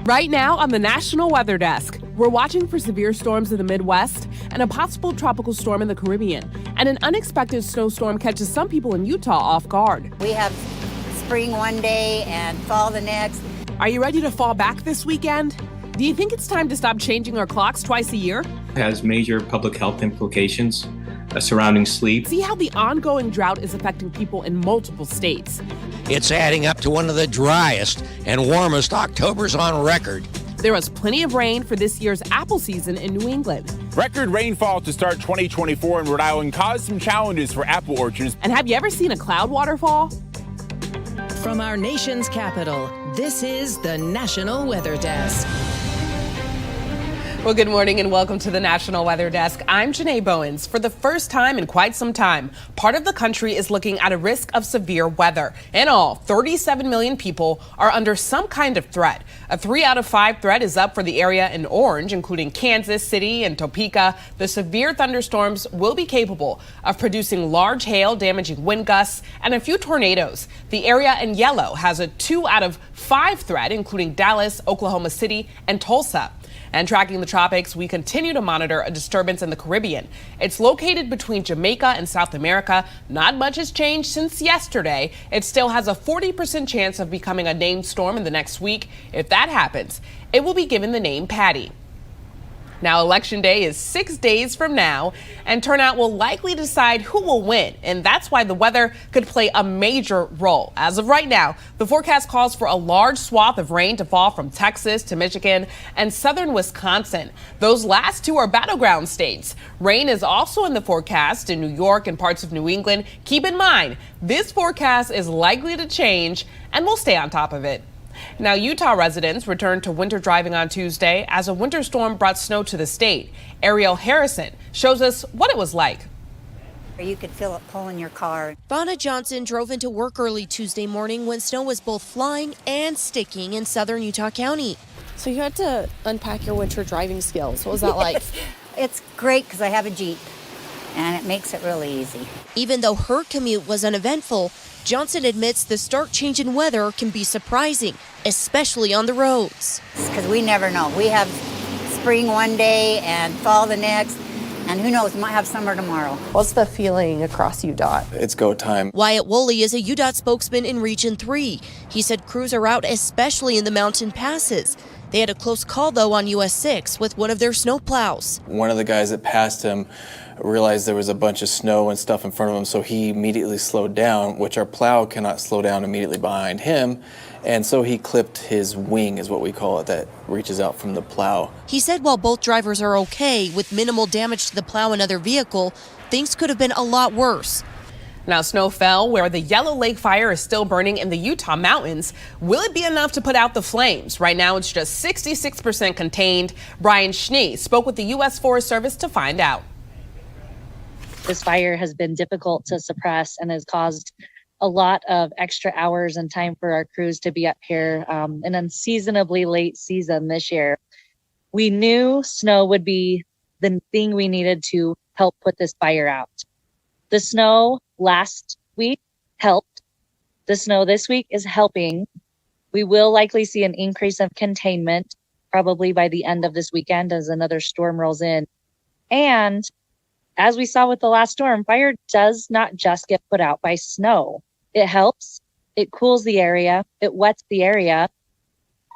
Right now on the National Weather Desk, we're watching for severe storms in the Midwest and a possible tropical storm in the Caribbean. And an unexpected snowstorm catches some people in Utah off guard. We have spring one day and fall the next. Are you ready to fall back this weekend? Do you think it's time to stop changing our clocks twice a year? It has major public health implications surrounding sleep. See how the ongoing drought is affecting people in multiple states. It's adding up to one of the driest and warmest Octobers on record. There was plenty of rain for this year's apple season in New England. Record rainfall to start 2024 in Rhode Island caused some challenges for apple orchards. And have you ever seen a cloud waterfall? From our nation's capital, this is the National Weather Desk. Well, good morning and welcome to the National Weather Desk. I'm Janae Bowens. For the first time in quite some time, part of the country is looking at a risk of severe weather. In all, 37 million people are under some kind of threat. A 3 out of 5 threat is up for the area in orange, including Kansas City and Topeka. The severe thunderstorms will be capable of producing large hail, damaging wind gusts, and a few tornadoes. The area in yellow has a 2 out of 5 threat, including Dallas, Oklahoma City, and Tulsa. And tracking the tropics, we continue to monitor a disturbance in the Caribbean. It's located between Jamaica and South America. Not much has changed since yesterday. It still has a 40% chance of becoming a named storm in the next week. If that happens, it will be given the name Patty. Now, Election Day is 6 days from now, and turnout will likely decide who will win. And that's why the weather could play a major role. As of right now, the forecast calls for a large swath of rain to fall from Texas to Michigan and southern Wisconsin. Those last two are battleground states. Rain is also in the forecast in New York and parts of New England. Keep in mind, this forecast is likely to change, and we'll stay on top of it. Now, Utah residents returned to winter driving on Tuesday as a winter storm brought snow to the state. Ariel Harrison shows us what it was like. You could feel it pulling your car. Fauna Johnson drove into work early Tuesday morning when snow was both flying and sticking in southern Utah County. So you had to unpack your winter driving skills. What was that like? It's great because I have a Jeep, and it makes it really easy. Even though her commute was uneventful, Johnson admits the stark change in weather can be surprising, especially on the roads. Because we never know. We have spring one day and fall the next, and who knows, we might have summer tomorrow. What's the feeling across UDOT? It's go time. Wyatt Woolley is a UDOT spokesman in Region 3. He said crews are out, especially in the mountain passes. They had a close call, though, on US 6 with one of their snowplows. One of the guys that passed him realized there was a bunch of snow and stuff in front of him, so he immediately slowed down, which our plow cannot slow down immediately behind him. And so he clipped his wing, is what we call it, that reaches out from the plow. He said while both drivers are okay with minimal damage to the plow and other vehicle, things could have been a lot worse. Now, snow fell where the Yellow Lake fire is still burning in the Utah mountains. Will it be enough to put out the flames? Right now, it's just 66% contained. Brian Schnee spoke with the U.S. Forest Service to find out. This fire has been difficult to suppress and has caused a lot of extra hours and time for our crews to be up here. An unseasonably late season this year. We knew snow would be the thing we needed to help put this fire out. The snow last week helped. The snow this week is helping. We will likely see an increase of containment probably by the end of this weekend as another storm rolls in. And as we saw with the last storm, fire does not just get put out by snow. It helps. It cools the area. It wets the area.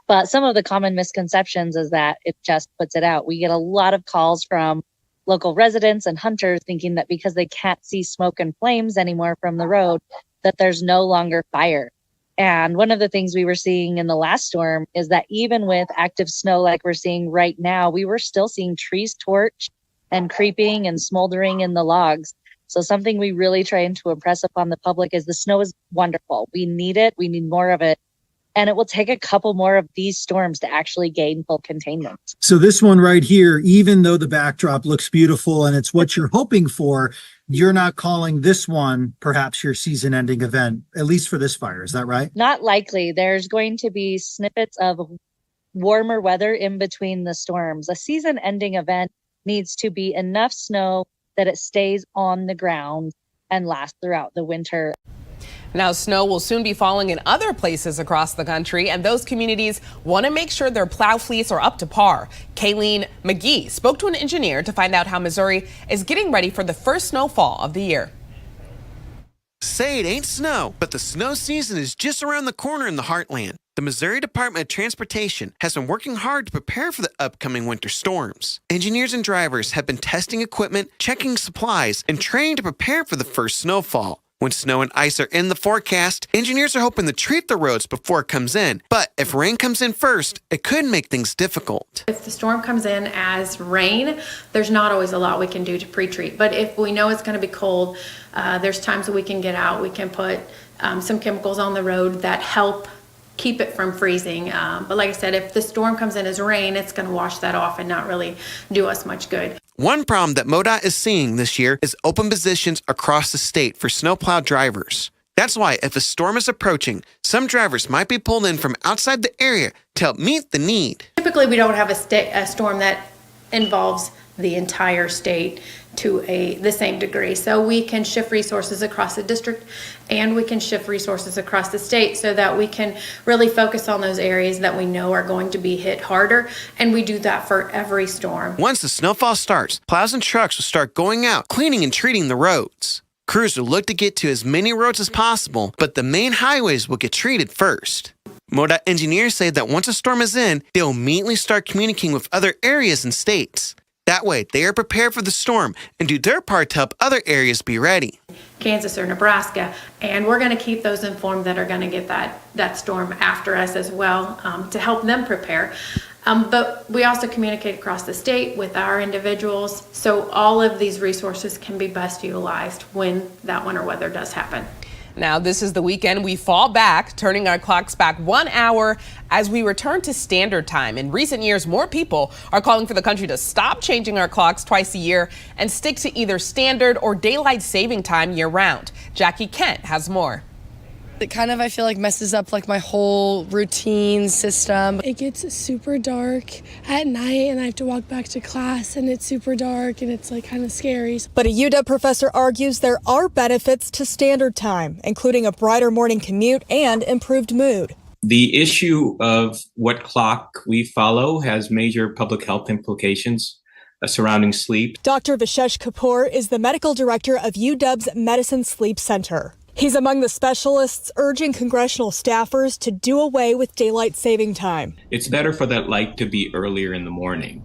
But some of the common misconceptions is that it just puts it out. We get a lot of calls from local residents and hunters thinking that because they can't see smoke and flames anymore from the road, that there's no longer fire. And one of the things we were seeing in the last storm is that even with active snow like we're seeing right now, we were still seeing trees torch and creeping and smoldering in the logs. So something we really trying to impress upon the public is the snow is wonderful. We need it. We need more of it. And it will take a couple more of these storms to actually gain full containment. So this one right here, even though the backdrop looks beautiful and it's what you're hoping for, you're not calling this one perhaps your season-ending event, at least for this fire. Is that right? Not likely. There's going to be snippets of warmer weather in between the storms. A season-ending event needs to be enough snow that it stays on the ground and lasts throughout the winter. Now, snow will soon be falling in other places across the country, and those communities want to make sure their plow fleets are up to par. Kayleen McGee spoke to an engineer to find out how Missouri is getting ready for the first snowfall of the year. Say it ain't snow, but the snow season is just around the corner in the heartland. The Missouri Department of Transportation has been working hard to prepare for the upcoming winter storms. Engineers and drivers have been testing equipment, checking supplies, and training to prepare for the first snowfall. When snow and ice are in the forecast, engineers are hoping to treat the roads before it comes in. But if rain comes in first, it could make things difficult. If the storm comes in as rain, there's not always a lot we can do to pre-treat. But if we know it's going to be cold, there's times that we can get out. We can put some chemicals on the road that help keep it from freezing. But like I said, if the storm comes in as rain, it's going to wash that off and not really do us much good. One problem that MoDOT is seeing this year is open positions across the state for snowplow drivers. That's why if a storm is approaching, some drivers might be pulled in from outside the area to help meet the need. Typically, we don't have a storm that involves the entire state to the same degree. So we can shift resources across the district and we can shift resources across the state so that we can really focus on those areas that we know are going to be hit harder. And we do that for every storm. Once the snowfall starts, plows and trucks will start going out, cleaning and treating the roads. Crews will look to get to as many roads as possible, but the main highways will get treated first. MoDOT engineers say that once a storm is in, they'll immediately start communicating with other areas and states. That way, they are prepared for the storm and do their part to help other areas be ready. Kansas or Nebraska, and we're going to keep those informed that are going to get that storm after us as well to help them prepare. But we also communicate across the state with our individuals, so all of these resources can be best utilized when that winter weather does happen. Now, this is the weekend we fall back, turning our clocks back 1 hour as we return to standard time. In recent years, more people are calling for the country to stop changing our clocks twice a year and stick to either standard or daylight saving time year round. Jackie Kent has more. It kind of, I feel like, messes up like my whole routine system. It gets super dark at night and I have to walk back to class and it's super dark and it's like kind of scary. But a UW professor argues there are benefits to standard time, including a brighter morning commute and improved mood. The issue of what clock we follow has major public health implications surrounding sleep. Dr. Vishesh Kapoor is the medical director of UW's Medicine Sleep Center. He's among the specialists urging congressional staffers to do away with daylight saving time. It's better for that light to be earlier in the morning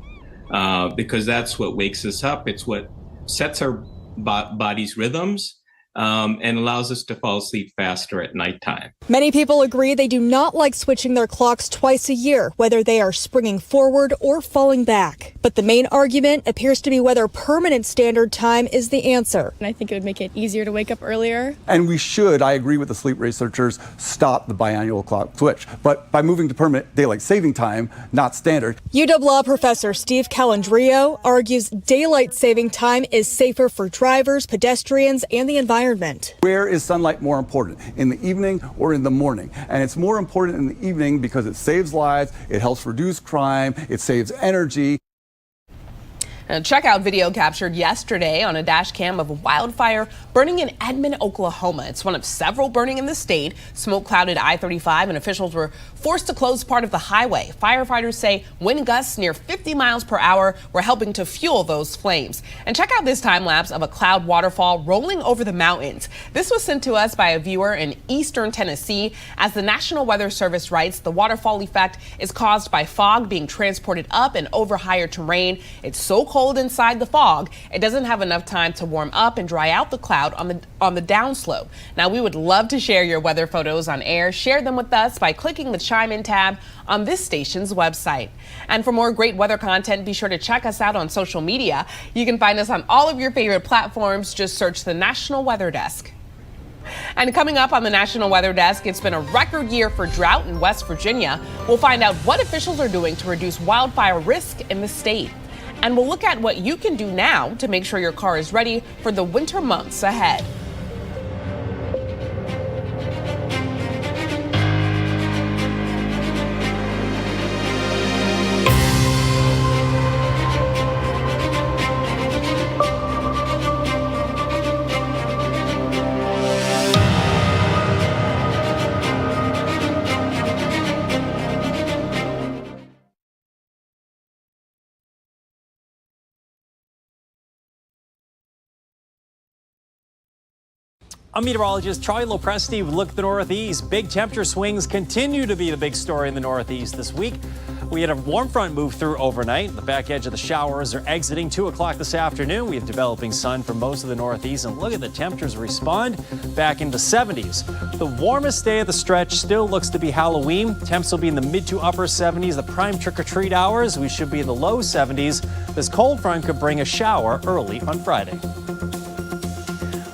because that's what wakes us up. It's what sets our body's rhythms and allows us to fall asleep faster at nighttime. Many people agree they do not like switching their clocks twice a year, whether they are springing forward or falling back. But the main argument appears to be whether permanent standard time is the answer. And I think it would make it easier to wake up earlier. And we should, I agree with the sleep researchers, stop the biannual clock switch. But by moving to permanent daylight saving time, not standard. UW Law professor Steve Calandrio argues daylight saving time is safer for drivers, pedestrians, and the environment. Where is sunlight more important, in the evening or in the morning? And it's more important in the evening because it saves lives, it helps reduce crime, it saves energy. And check out video captured yesterday on a dash cam of a wildfire burning in Edmond, Oklahoma. It's one of several burning in the state. Smoke clouded I-35 and officials were forced to close part of the highway. Firefighters say wind gusts near 50 miles per hour were helping to fuel those flames. And check out this time lapse of a cloud waterfall rolling over the mountains. This was sent to us by a viewer in eastern Tennessee. As the National Weather Service writes, the waterfall effect is caused by fog being transported up and over higher terrain. It's so cold inside the fog, it doesn't have enough time to warm up and dry out the cloud on the downslope. Now, we would love to share your weather photos on air. Share them with us by clicking the Chime In tab on this station's website. And for more great weather content, be sure to check us out on social media. You can find us on all of your favorite platforms. Just search the National Weather Desk. And coming up on the National Weather Desk, it's been a record year for drought in West Virginia. We'll find out what officials are doing to reduce wildfire risk in the state. And we'll look at what you can do now to make sure your car is ready for the winter months ahead. I'm meteorologist Charlie Lopresti with a look at the Northeast. Big temperature swings continue to be the big story in the Northeast this week. We had a warm front move through overnight. The back edge of the showers are exiting 2 o'clock this afternoon. We have developing sun for most of the Northeast, and look at the temperatures respond back into 70s. The warmest day of the stretch still looks to be Halloween. Temps will be in the mid to upper 70s. The prime trick-or-treat hours, we should be in the low 70s. This cold front could bring a shower early on Friday.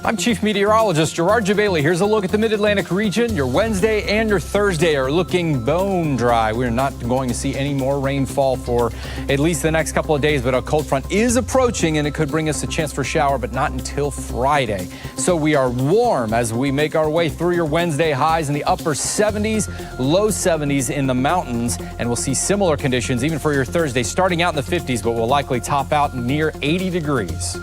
I'm Chief Meteorologist Gerard Jabali. Here's a look at the Mid-Atlantic region. Your Wednesday and your Thursday are looking bone dry. We're not going to see any more rainfall for at least the next couple of days, but a cold front is approaching and it could bring us a chance for shower, but not until Friday. So we are warm as we make our way through your Wednesday. Highs in the upper 70s, low 70s in the mountains, and we'll see similar conditions even for your Thursday, starting out in the 50s, but will likely top out near 80 degrees.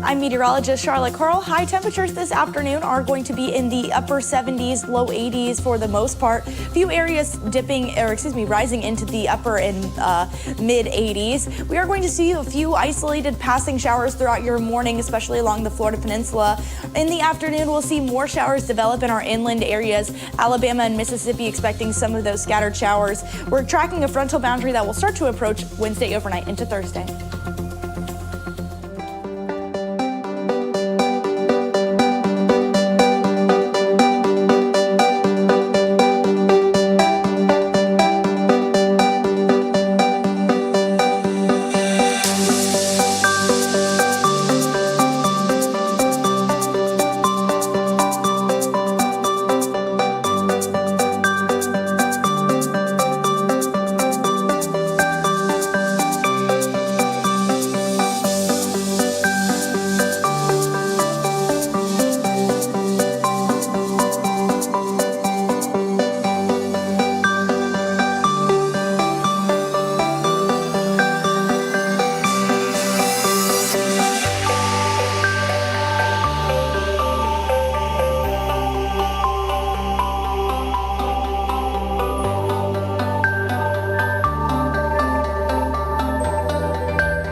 I'm meteorologist Charlotte Carl. High temperatures this afternoon are going to be in the upper 70s, low 80s for the most part. Few areas rising into the upper and mid 80s. We are going to see a few isolated passing showers throughout your morning, especially along the Florida Peninsula. In the afternoon, we'll see more showers develop in our inland areas. Alabama and Mississippi expecting some of those scattered showers. We're tracking a frontal boundary that will start to approach Wednesday overnight into Thursday.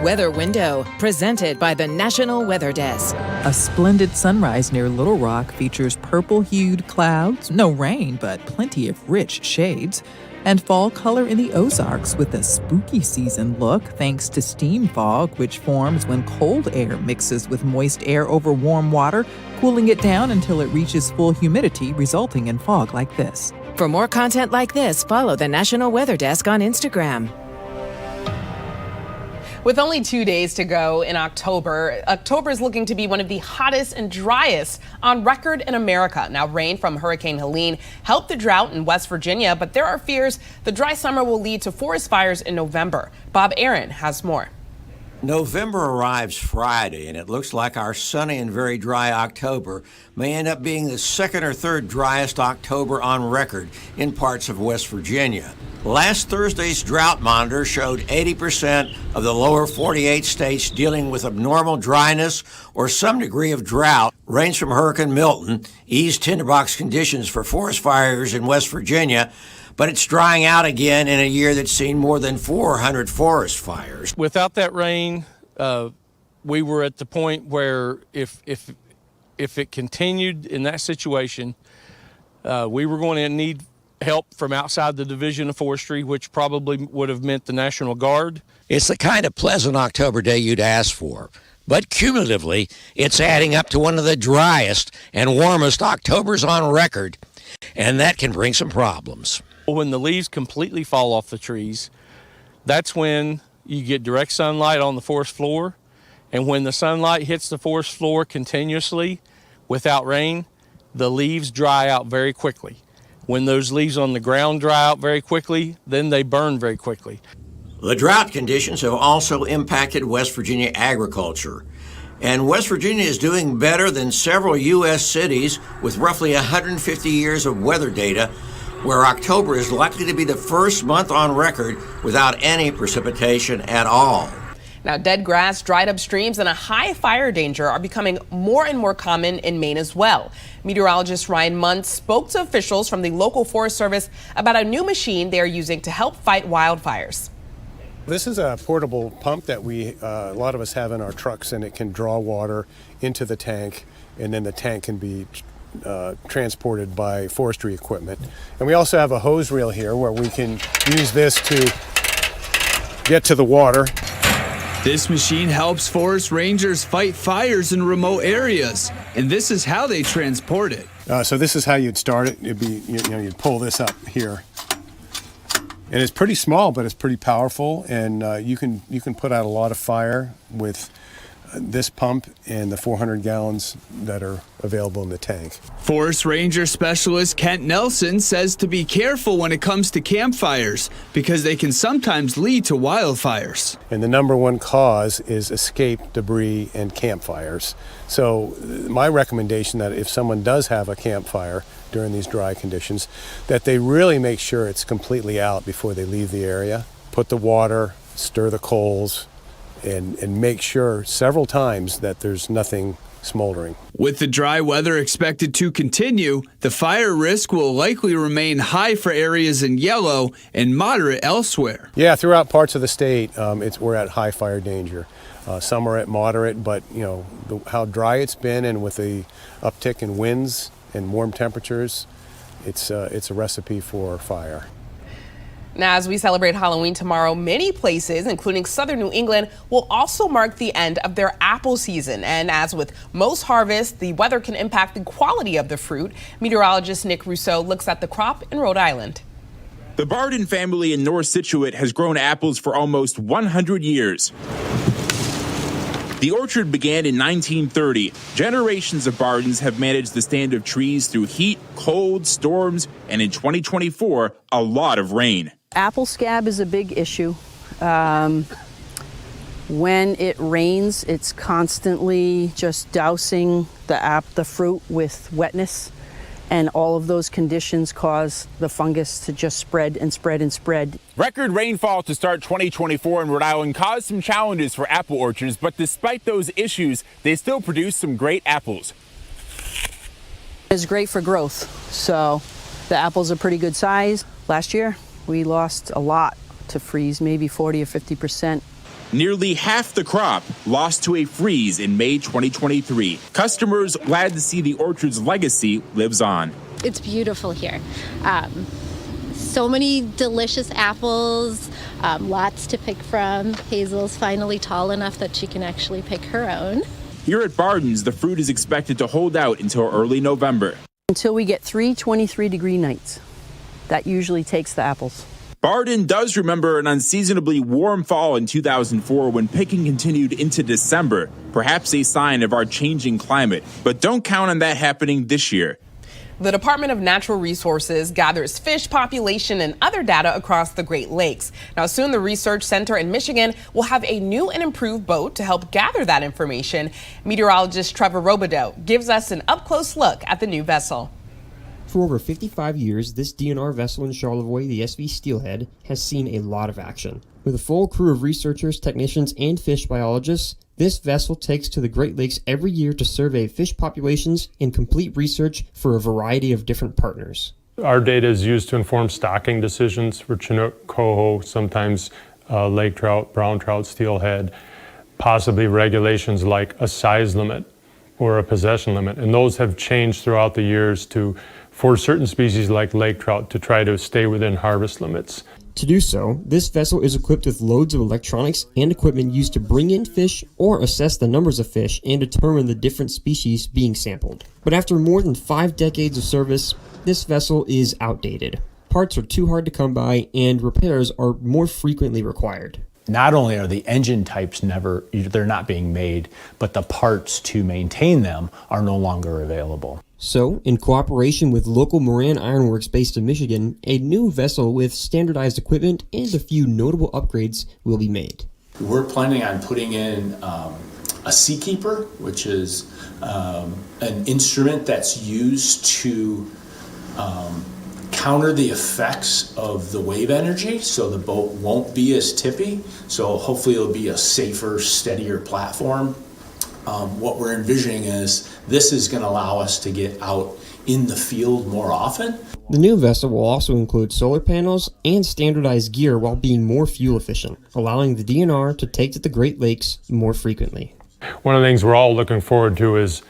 Weather Window, presented by the National Weather Desk. A splendid sunrise near Little Rock features purple-hued clouds, no rain, but plenty of rich shades, and fall color in the Ozarks with a spooky season look thanks to steam fog, which forms when cold air mixes with moist air over warm water, cooling it down until it reaches full humidity, resulting in fog like this. For more content like this, follow the National Weather Desk on Instagram. With only 2 days to go in October is looking to be one of the hottest and driest on record in America. Now, rain from Hurricane Helene helped the drought in West Virginia, but there are fears the dry summer will lead to forest fires in November. Bob Aaron has more. November arrives Friday, and it looks like our sunny and very dry October may end up being the second or third driest October on record in parts of West Virginia. Last Thursday's drought monitor showed 80% of the lower 48 states dealing with abnormal dryness or some degree of drought. Rains from Hurricane Milton eased tinderbox conditions for forest fires in West Virginia, but it's drying out again in a year that's seen more than 400 forest fires. Without that rain, we were at the point where if it continued in that situation, we were going to need help from outside the Division of Forestry, which probably would have meant the National Guard. It's the kind of pleasant October day you'd ask for, but cumulatively, it's adding up to one of the driest and warmest Octobers on record, and that can bring some problems. When the leaves completely fall off the trees, that's when you get direct sunlight on the forest floor, and when the sunlight hits the forest floor continuously without rain, the leaves dry out very quickly. When those leaves on the ground dry out very quickly, then they burn very quickly. The drought conditions have also impacted West Virginia agriculture. And West Virginia is doing better than several U.S. cities with roughly 150 years of weather data, where October is likely to be the first month on record without any precipitation at all. Now, dead grass, dried up streams, and a high fire danger are becoming more and more common in Maine as well. Meteorologist Ryan Mundt spoke to officials from the local Forest Service about a new machine they are using to help fight wildfires. This is a portable pump that a lot of us have in our trucks, and it can draw water into the tank and then the tank can be transported by forestry equipment. And we also have a hose reel here where we can use this to get to the water. This machine helps forest rangers fight fires in remote areas, and this is how they transport it. So this is how you'd start it. It'd be, you'd pull this up here. And it's pretty small, but it's pretty powerful, and you can put out a lot of fire with this pump and the 400 gallons that are available in the tank. Forest Ranger Specialist Kent Nelson says to be careful when it comes to campfires because they can sometimes lead to wildfires. And the number one cause is escape debris and campfires. So my recommendation that if someone does have a campfire during these dry conditions, that they really make sure it's completely out before they leave the area. Put the water, stir the coals, and make sure several times that there's nothing smoldering. With the dry weather expected to continue, the fire risk will likely remain high for areas in yellow and moderate elsewhere. Yeah, throughout parts of the state, we're at high fire danger. Some are at moderate, but how dry it's been, and with the uptick in winds and warm temperatures, it's a recipe for fire. Now, as we celebrate Halloween tomorrow, many places, including southern New England, will also mark the end of their apple season. And as with most harvests, the weather can impact the quality of the fruit. Meteorologist Nick Rousseau looks at the crop in Rhode Island. The Barden family in North Scituate has grown apples for almost 100 years. The orchard began in 1930. Generations of Bardens have managed the stand of trees through heat, cold, storms, and in 2024, a lot of rain. Apple scab is a big issue. When it rains, it's constantly just dousing the fruit with wetness, and all of those conditions cause the fungus to just spread and spread and spread. Record rainfall to start 2024 in Rhode Island caused some challenges for apple orchards, but despite those issues, they still produce some great apples. It's great for growth, so the apples are pretty good size. Last year, we lost a lot to freeze, maybe 40 or 50%. Nearly half the crop lost to a freeze in May 2023. Customers glad to see the orchard's legacy lives on. It's beautiful here. So many delicious apples, lots to pick from. Hazel's finally tall enough that she can actually pick her own. Here at Barden's, the fruit is expected to hold out until early November. Until we get 3 23-degree nights. That usually takes the apples. Barden does remember an unseasonably warm fall in 2004 when picking continued into December, perhaps a sign of our changing climate. But don't count on that happening this year. The Department of Natural Resources gathers fish population and other data across the Great Lakes. Now, soon the Research Center in Michigan will have a new and improved boat to help gather that information. Meteorologist Trevor Robideau gives us an up-close look at the new vessel. For over 55 years, this DNR vessel in Charlevoix, the SV Steelhead, has seen a lot of action. With a full crew of researchers, technicians, and fish biologists, this vessel takes to the Great Lakes every year to survey fish populations and complete research for a variety of different partners. Our data is used to inform stocking decisions for Chinook, coho, sometimes lake trout, brown trout, steelhead, possibly regulations like a size limit or a possession limit. And those have changed throughout the years for certain species like lake trout to try to stay within harvest limits. To do so, this vessel is equipped with loads of electronics and equipment used to bring in fish or assess the numbers of fish and determine the different species being sampled. But after more than 5 decades of service, this vessel is outdated. Parts are too hard to come by and repairs are more frequently required. Not only are the engine types they're not being made, but the parts to maintain them are no longer available. So, in cooperation with local Moran Ironworks based in Michigan, a new vessel with standardized equipment and a few notable upgrades will be made. We're planning on putting in a Seakeeper, which is an instrument that's used to counter the effects of the wave energy, so the boat won't be as tippy. So hopefully it'll be a safer, steadier platform. What we're envisioning is this is going to allow us to get out in the field more often. The new vessel will also include solar panels and standardized gear while being more fuel efficient, allowing the DNR to take to the Great Lakes more frequently. One of the things we're all looking forward to is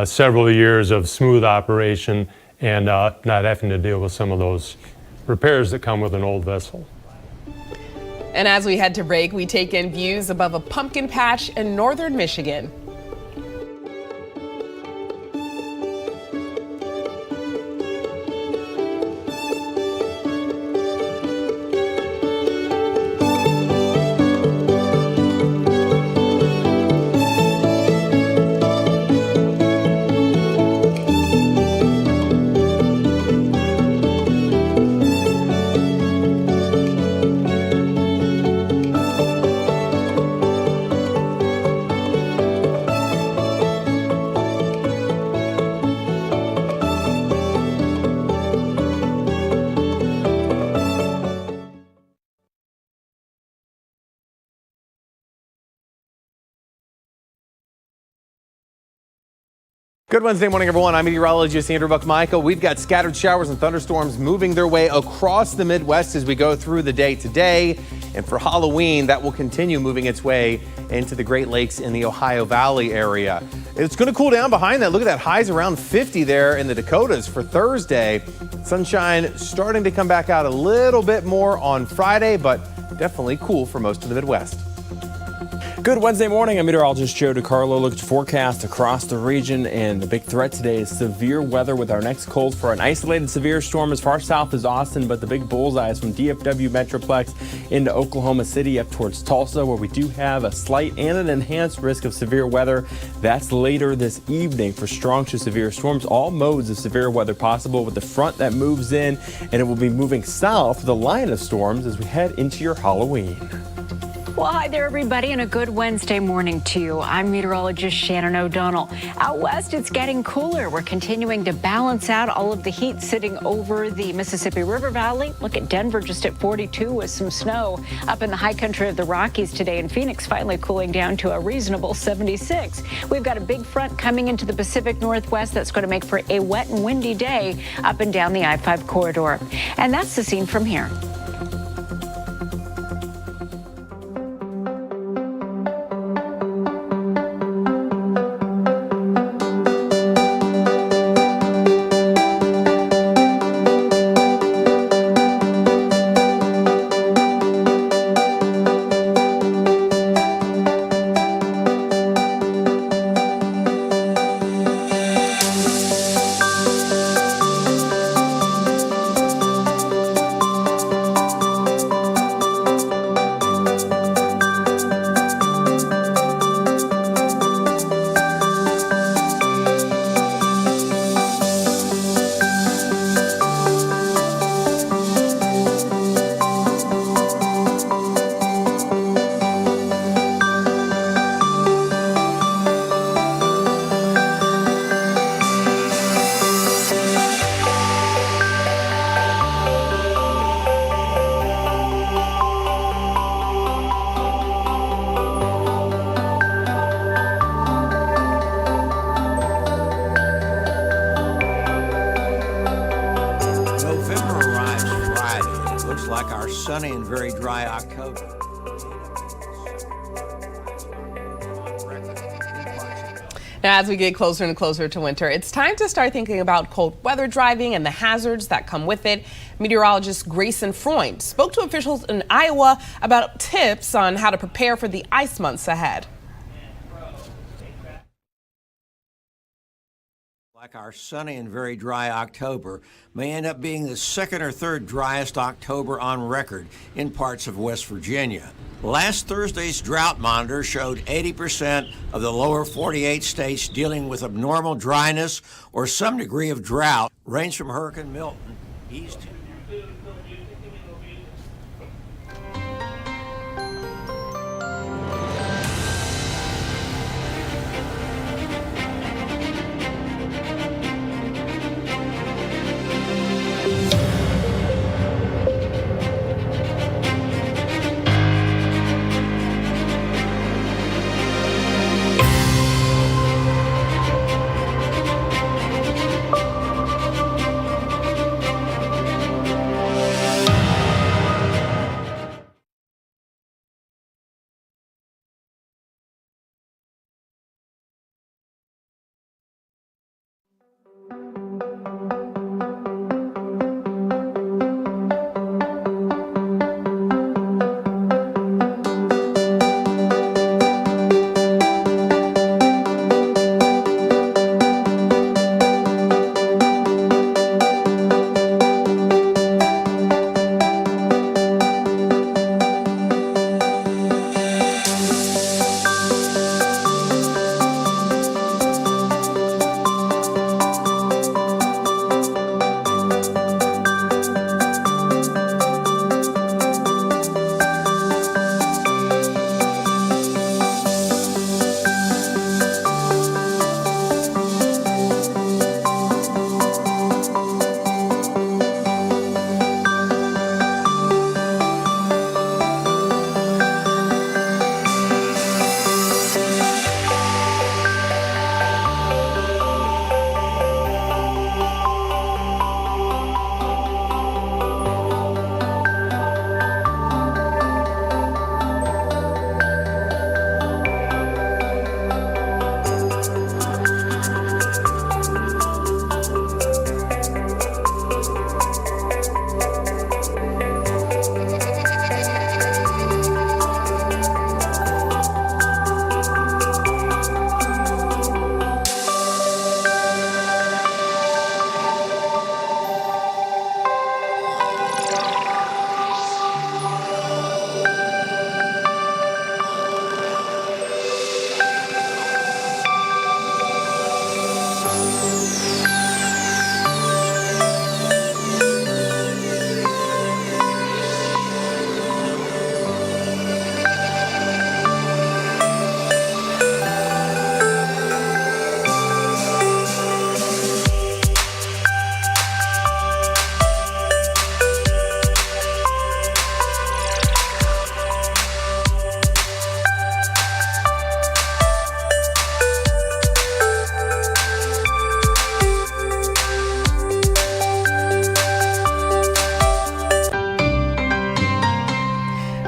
several years of smooth operation and not having to deal with some of those repairs that come with an old vessel. And as we head to break, we take in views above a pumpkin patch in northern Michigan. Good Wednesday morning, everyone. I'm meteorologist Andrew Buckmichael. We've got scattered showers and thunderstorms moving their way across the Midwest as we go through the day today. And for Halloween, that will continue moving its way into the Great Lakes in the Ohio Valley area. It's going to cool down behind that. Look at that, highs around 50 there in the Dakotas for Thursday. Sunshine starting to come back out a little bit more on Friday, but definitely cool for most of the Midwest. Good Wednesday morning. I'm meteorologist Joe DiCarlo. Look at your forecast across the region, and the big threat today is severe weather with our next cold for an isolated severe storm as far south as Austin, but the big bullseye is from DFW Metroplex into Oklahoma City up towards Tulsa, where we do have a slight and an enhanced risk of severe weather. That's later this evening for strong to severe storms. All modes of severe weather possible with the front that moves in, and it will be moving south with a line of storms as we head into your Halloween. Well, hi there, everybody, and a good Wednesday morning to you. I'm meteorologist Shannon O'Donnell. Out west, it's getting cooler. We're continuing to balance out all of the heat sitting over the Mississippi River Valley. Look at Denver just at 42 with some snow. Up in the high country of the Rockies today, and Phoenix finally cooling down to a reasonable 76. We've got a big front coming into the Pacific Northwest that's going to make for a wet and windy day up and down the I-5 corridor. And that's the scene from here. Sunny and very dry October. Now, as we get closer and closer to winter, it's time to start thinking about cold weather driving and the hazards that come with it. Meteorologist Grayson Freund spoke to officials in Iowa about tips on how to prepare for the ice months ahead. Like our sunny and very dry October may end up being the second or third driest October on record in parts of West Virginia. Last Thursday's drought monitor showed 80% of the lower 48 states dealing with abnormal dryness or some degree of drought. Rains from Hurricane Milton east.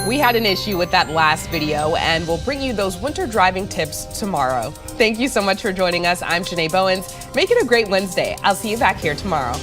We had an issue with that last video, and we'll bring you those winter driving tips tomorrow. Thank you so much for joining us. I'm Janae Bowens. Make it a great Wednesday. I'll see you back here tomorrow.